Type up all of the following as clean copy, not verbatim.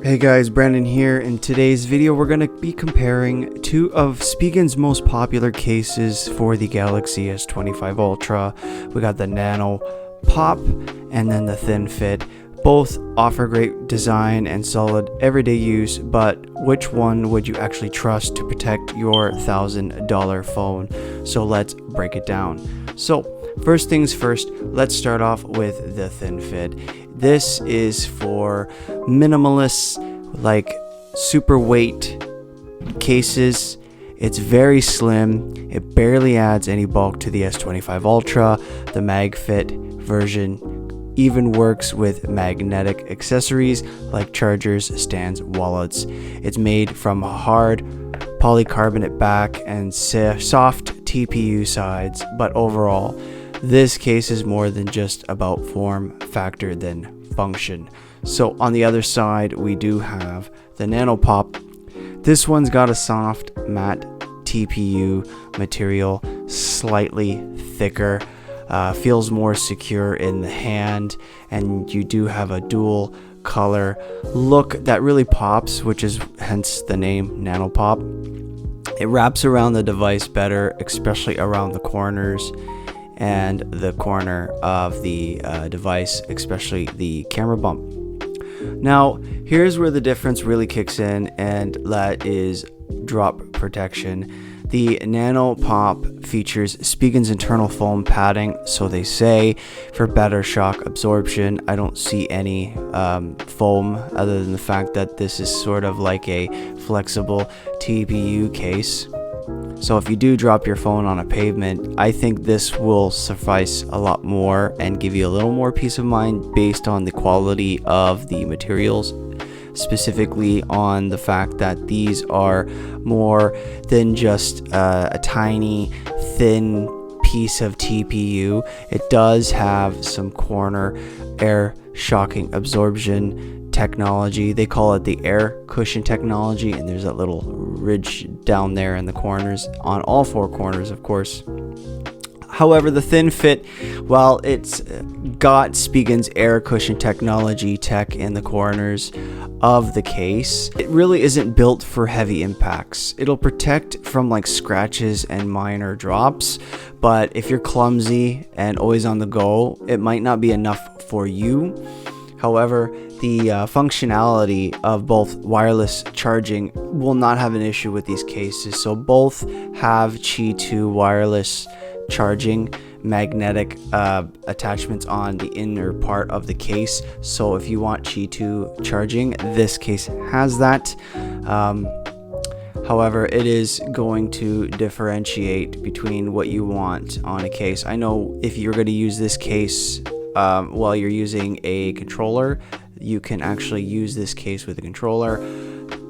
Hey guys, Brandon here. In today's video, we're going to be comparing two of Spigen's most popular cases for the Galaxy S25 Ultra. We got the Nano Pop and then the Thin Fit. Both offer great design and solid everyday use, but which one would you actually trust to protect your $1,000 phone? So let's break it down. So first things first, let's start off with the Thin Fit. This is for minimalists, like super weight cases. It's very slim. It barely adds any bulk to the S25 Ultra. The MagFit version even works with magnetic accessories like chargers, stands, wallets. It's made from a hard polycarbonate back and soft TPU sides, but overall, this case is more than just about form factor than function. So on the other side, we do have the Nano Pop. This one's got a soft matte TPU material, slightly thicker, feels more secure in the hand, and you do have a dual color look that really pops, which is hence the name Nano Pop. It wraps around the device better, especially around the corners and the corner of the device, especially the camera bump. Now, here's where the difference really kicks in, and that is drop protection. The Nano Pop features Spigen's internal foam padding, so they say, for better shock absorption. I don't see any foam other than the fact that this is sort of like a flexible TPU case. So if you do drop your phone on a pavement, I think this will suffice a lot more and give you a little more peace of mind based on the quality of the materials, specifically on the fact that these are more than just a tiny thin piece of TPU. It does have some corner air shocking absorption technology. They call it the air cushion technology, and there's that little ridge down there in the corners, on all four corners, of course. However, the Thin Fit, while it's got Spigen's air cushion technology tech in the corners of the case, it really isn't built for heavy impacts. It'll protect from like scratches and minor drops, but if you're clumsy and always on the go, it might not be enough for you. However, the functionality of both wireless charging will not have an issue with these cases. So both have Qi 2 wireless charging magnetic attachments on the inner part of the case. So if you want Qi 2 charging, this case has that. However, it is going to differentiate between what you want on a case. I know if you're going to use this case while you're using a controller, you can actually use this case with a controller.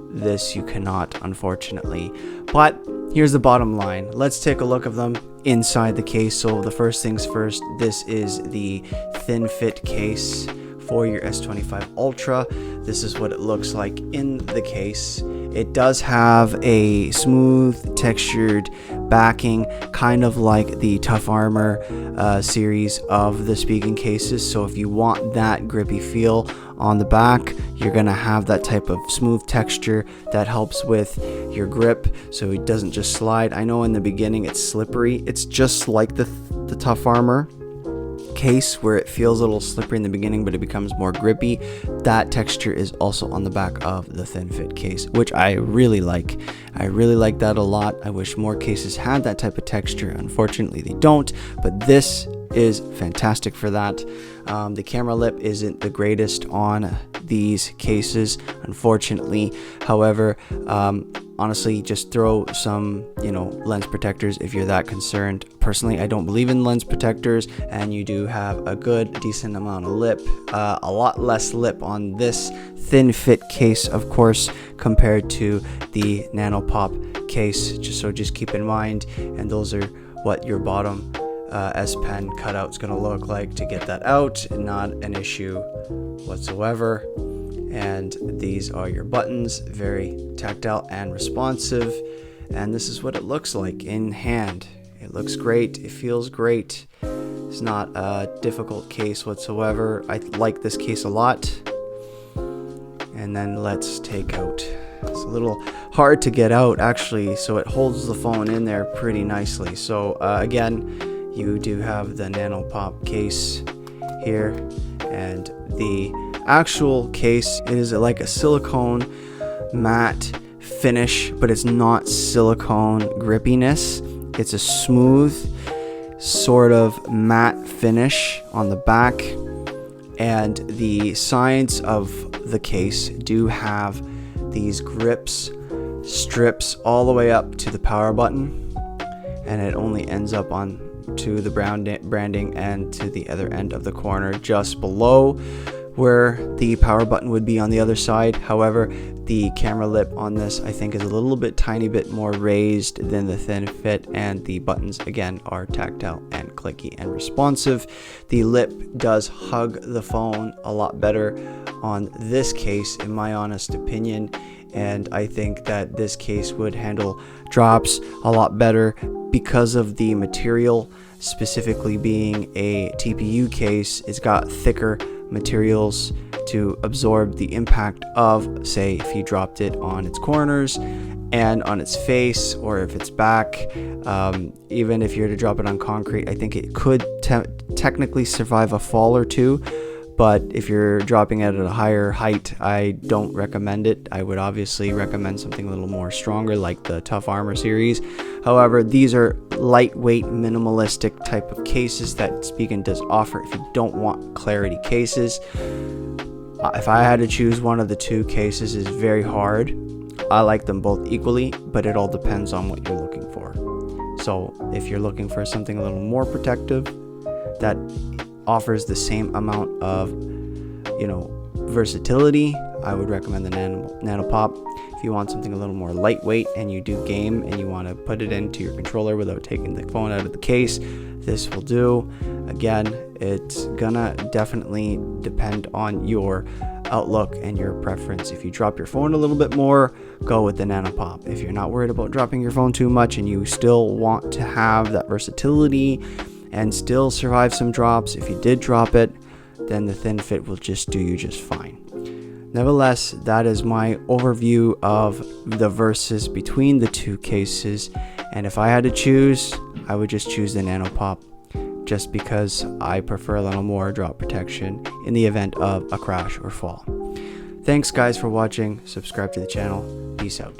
This you cannot, unfortunately. But here's the bottom line. Let's take a look at them inside the case. So the first things first, this is the Thin Fit case for your S25 Ultra. This is what it looks like in the case. It does have a smooth textured backing, kind of like the Tough Armor series of the Spigen cases. So if you want that grippy feel on the back, you're gonna have that type of smooth texture that helps with your grip, so it doesn't just slide. I know in the beginning it's slippery. It's just like the Tough Armor case where it feels a little slippery in the beginning, but it becomes more grippy. That texture is also on the back of the Thin Fit case, which I really like. I really like that a lot. I wish more cases had that type of texture. Unfortunately, they don't, but this is fantastic for that. The camera lip isn't the greatest on these cases, unfortunately. However, honestly, just throw some, lens protectors if you're that concerned. Personally, I don't believe in lens protectors, and you do have a good, decent amount of lip. A lot less lip on this Thin Fit case, of course, compared to the Nano Pop case. Just keep in mind, and those are what your bottom S Pen cutout's gonna look like to get that out. Not an issue whatsoever. And these are your buttons, very tactile and responsive, and this is what it looks like in hand. It looks great, it feels great. It's not a difficult case whatsoever. I like this case a lot. And then let's take out, it's a little hard to get out actually, so it holds the phone in there pretty nicely. So again, you do have the Nano Pop case here, and the actual case is like a silicone matte finish, but it's not silicone grippiness. It's a smooth sort of matte finish on the back, and the sides of the case do have these strips all the way up to the power button, and it only ends up on to the branding and to the other end of the corner just below where the power button would be on the other side. However, the camera lip on this I think is a little bit tiny bit more raised than the thin fit, and the buttons again are tactile and clicky and responsive. The lip does hug the phone a lot better on this case in my honest opinion, and I think that this case would handle drops a lot better because of the material, specifically being a TPU case. It's got thicker materials to absorb the impact of, say, if you dropped it on its corners and on its face, or if it's back. Even if you were to drop it on concrete, I think it could technically survive a fall or two, but if you're dropping it at a higher height, I don't recommend it. I would obviously recommend something a little more stronger like the Tough Armor series. However, these are lightweight, minimalistic type of cases that Spigen does offer if you don't want clarity cases. If I had to choose one of the two cases, is very hard. I like them both equally, but it all depends on what you're looking for. So if you're looking for something a little more protective that offers the same amount of, versatility, I would recommend the Nano Pop. If you want something a little more lightweight and you do game and you want to put it into your controller without taking the phone out of the case, this will do. Again, it's gonna definitely depend on your outlook and your preference. If you drop your phone a little bit more, go with the Nano Pop. If you're not worried about dropping your phone too much and you still want to have that versatility and still survive some drops, if you did drop it, then the thin fit will just do you just fine. Nevertheless, that is my overview of the versus between the two cases, and if I had to choose, I would just choose the Nano Pop, just because I prefer a little more drop protection in the event of a crash or fall. Thanks guys for watching. Subscribe to the channel. Peace out.